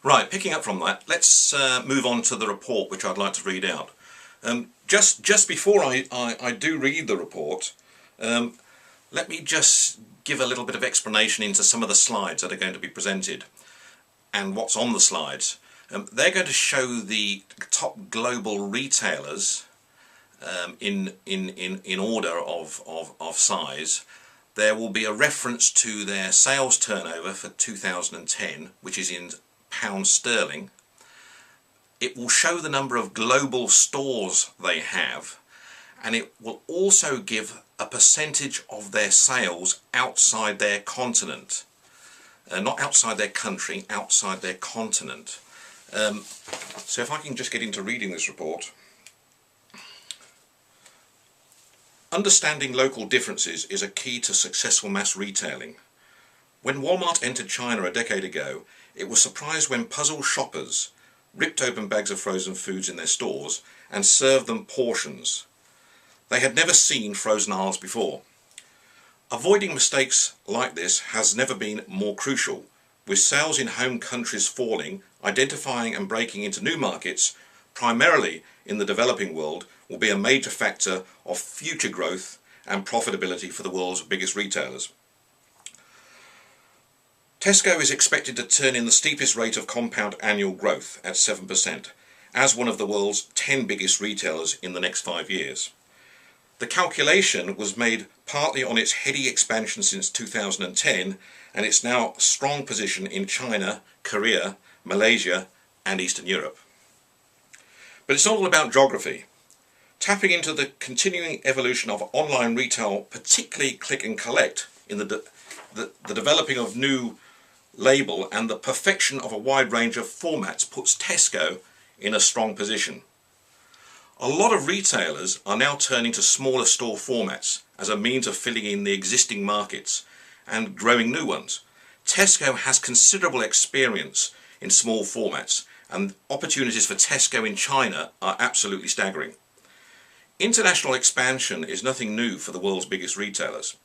Right, picking up from that, let's move on to the report which I'd like to read out. Just before I do read the report, let me just give a little bit of explanation into some of the slides that are going to be presented and what's on the slides. They're going to show the top global retailers in order of size. There will be a reference to their sales turnover for 2010, which is in pounds sterling. It will show the number of global stores they have, and it will also give a percentage of their sales outside their continent. Not outside their country, outside their continent. So if I can just get into reading this report. Understanding local differences is a key to successful mass retailing. When Walmart entered China a decade ago, it was surprised when puzzled shoppers ripped open bags of frozen foods in their stores and served them portions. They had never seen frozen aisles before. Avoiding mistakes like this has never been more crucial. With sales in home countries falling, identifying and breaking into new markets, primarily in the developing world, will be a major factor of future growth and profitability for the world's biggest retailers. Tesco is expected to turn in the steepest rate of compound annual growth at 7%, as one of the world's 10 biggest retailers in the next 5 years. The calculation was made partly on its heady expansion since 2010 and its now strong position in China, Korea, Malaysia and Eastern Europe. But it's not all about geography. Tapping into the continuing evolution of online retail, particularly click and collect, in the developing of new label and the perfection of a wide range of formats puts Tesco in a strong position. A lot of retailers are now turning to smaller store formats as a means of filling in the existing markets and growing new ones. Tesco has considerable experience in small formats, and opportunities for Tesco in China are absolutely staggering. International expansion is nothing new for the world's biggest retailers.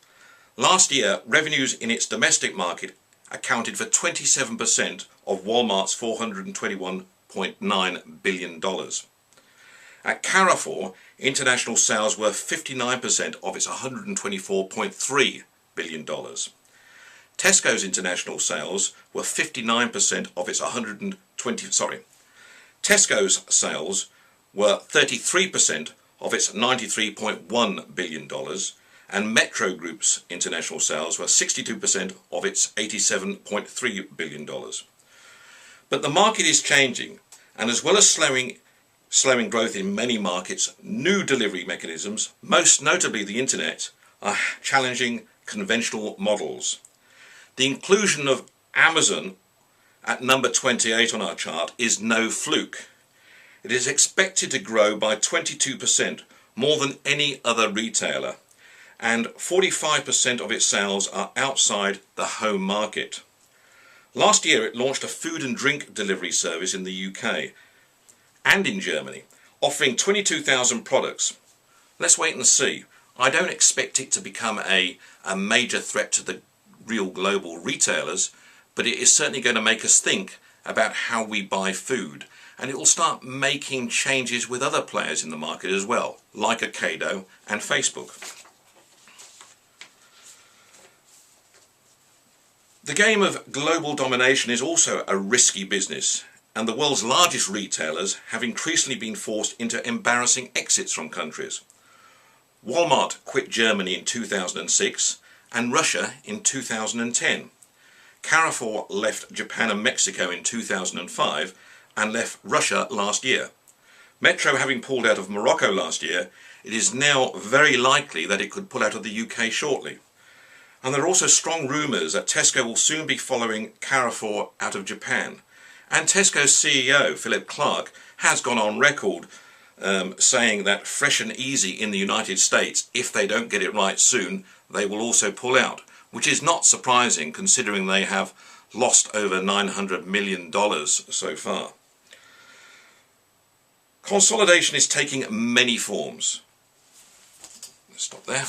Last year, revenues in its domestic market accounted for 27% of Walmart's $421.9 billion. At Carrefour, international sales were 59% of its $124.3 billion. Tesco's international sales were 59% of its Tesco's sales were 33% of its $93.1 billion, and Metro Group's international sales were 62% of its $87.3 billion. But the market is changing, and as well as slowing growth in many markets, new delivery mechanisms, most notably the internet, are challenging conventional models. The inclusion of Amazon at number 28 on our chart is no fluke. It is expected to grow by 22%, more than any other retailer, and 45% of its sales are outside the home market. Last year it launched a food and drink delivery service in the UK and in Germany, offering 22,000 products. Let's wait and see. I don't expect it to become a major threat to the real global retailers, but it is certainly going to make us think about how we buy food, and it will start making changes with other players in the market as well, like Ocado and Facebook. The game of global domination is also a risky business, and the world's largest retailers have increasingly been forced into embarrassing exits from countries. Walmart quit Germany in 2006 and Russia in 2010. Carrefour left Japan and Mexico in 2005 and left Russia last year. Metro having pulled out of Morocco last year, it is now very likely that it could pull out of the UK shortly. And there are also strong rumours that Tesco will soon be following Carrefour out of Japan. And Tesco's CEO, Philip Clark, has gone on record saying that Fresh and Easy in the United States, if they don't get it right soon, they will also pull out, which is not surprising considering they have lost over $900 million so far. Consolidation is taking many forms. Let's stop there.